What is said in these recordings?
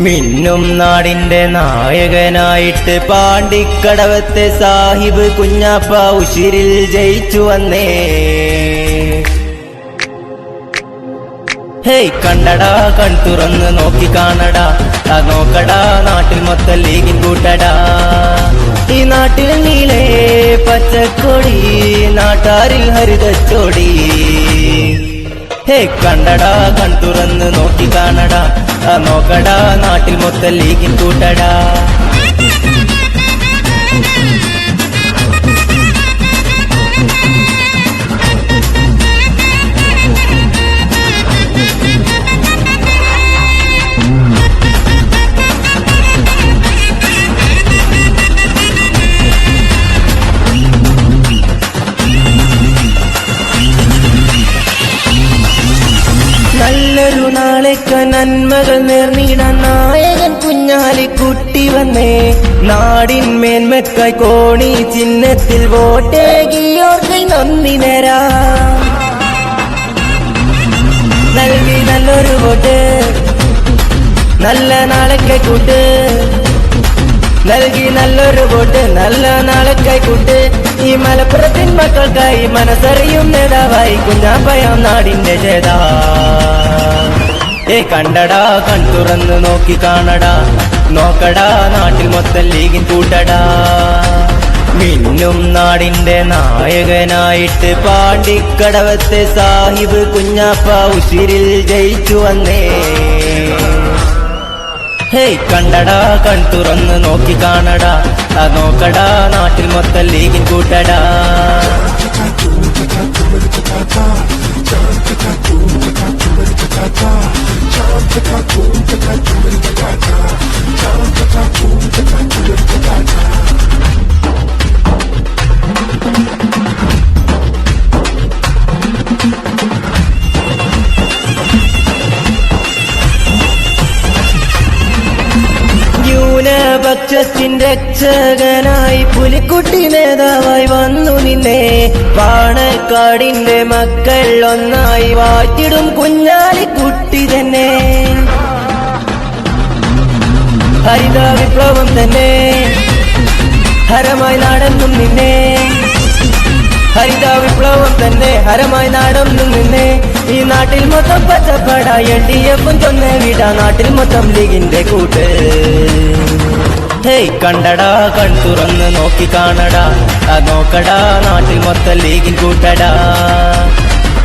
മിന്നും നാടിന്റെ നായകനായിട്ട് പാണ്ടിക്കടവത്തെ സാഹിബ് കുഞ്ഞാപ്പ ഉശിരിൽ ജയിച്ചു വന്നേ. ഹേയ് കണ്ടടാ, കൺ തുറന്ന് നോക്കി കാണടാ, നോക്കടാ നാട്ടിൽ മൊത്തം ലീഗിൻ കൂട്ടടാ. ഈ നാട്ടിൽ നീളേ പച്ചക്കൊടി, നാട്ടാരിൽ ഹരിതച്ചോടി. ഹേ കണ്ടടാ, കൺ തുറന്ന് നോക്കി കാണടാ, നോക്കടാ നാട്ടിൽ മൊത്തം ലീഗിൻ കൂട്ടടാ. നല്ലൊരു നാളേക്ക് നന്മകൾ നേർന്നിടാൻ നായകൻ കുഞ്ഞാലിക്കുട്ടി വന്നേ. നാടിൻ മേന്മക്കായി കോണി ചിഹ്നത്തിൽ വോട്ടേകിയോർക്ക് നന്ദി നേരാ. നൽകി നല്ലൊരു വോട്ട്, നല്ല നാളേക്കായി കൂട്ട്. നൽകി നല്ലൊരു വോട്ട്, നല്ല നാളേക്കായി കൂട്ട്. ഈ മലപ്പുറത്തിൻ മക്കൾക്കായി മനസ്സറിയും നേതാവായി കുഞ്ഞാപ്പയാം നാടിന്റെ ജേതാ. ഏ കണ്ടടാ, കൺ തുറന്ന് നോക്കി കാണടാ, നോക്കടാ നാട്ടിൽ മൊത്തം ലീഗിൻ കൂട്ടടാ. മിന്നും നാടിന്റെ നായകനായിട്ട് പാണ്ടിക്കടവത്തെ സാഹിബ് കുഞ്ഞാപ്പ ഉശിരിൽ ജയിച്ചു വന്നേ. ഹേയ് കണ്ടടാ, കൺ തുറന്ന് നോക്കി കാണടാ, നോക്കടാ നാട്ടിൽ മൊത്തം ലീഗിൻ കൂട്ടടാ. ന്യൂനപക്ഷത്തിൻ രക്ഷകനായി പുലിക്കുട്ടി നേതാവായി വന്നു നിന്നെ. പാണക്കാടിന്റെ മക്കൾ ഒന്നായി വാറ്റിടും കുഞ്ഞാലിക്കുട്ടി തന്നെ. ഹരിത വിപ്ലവം തന്നെ ഹരമായി നാടെന്നും നിന്നെ. ഹരിത വിപ്ലവം തന്നെ ഹരമായി നാടെന്നും നിന്നെ. ഈ നാട്ടിൽ മൊത്തം പച്ചപ്പട LDF തൊന്നെ വിട, നാട്ടിൽ മൊത്തം ലീഗിന്റെ കൂട്ട്. ഹേയ് കണ്ടടാ, കൺ തുറന്ന് നോക്കി കാണടാ, നോക്കടാ നാട്ടിൽ മൊത്തം ലീഗിൻ കൂട്ടടാ.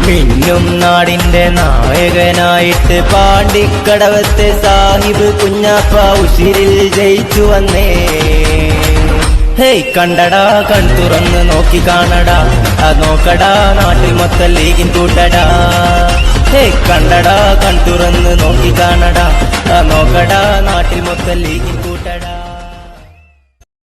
മിന്നും നാടിന്റെ നായകനായിട്ട് പാണ്ടിക്കടവത്തെ സാഹിബ് കുഞ്ഞാപ്പ ഉശിരിൽ ജയിച്ചു വന്നേ. ഹേയ് കണ്ടടാ, കൺ തുറന്ന് നോക്കി കാണടാ, നോക്കടാ നാട്ടിൽ മൊത്തം ലീഗിൻ കൂട്ടടാ. ഹേയ് കണ്ടടാ, കൺ തുറന്ന് നോക്കി കാണടാ, നോക്കടാ നാട്ടിൽ മൊത്തം ലീഗിൻ കൂട്ടടാ.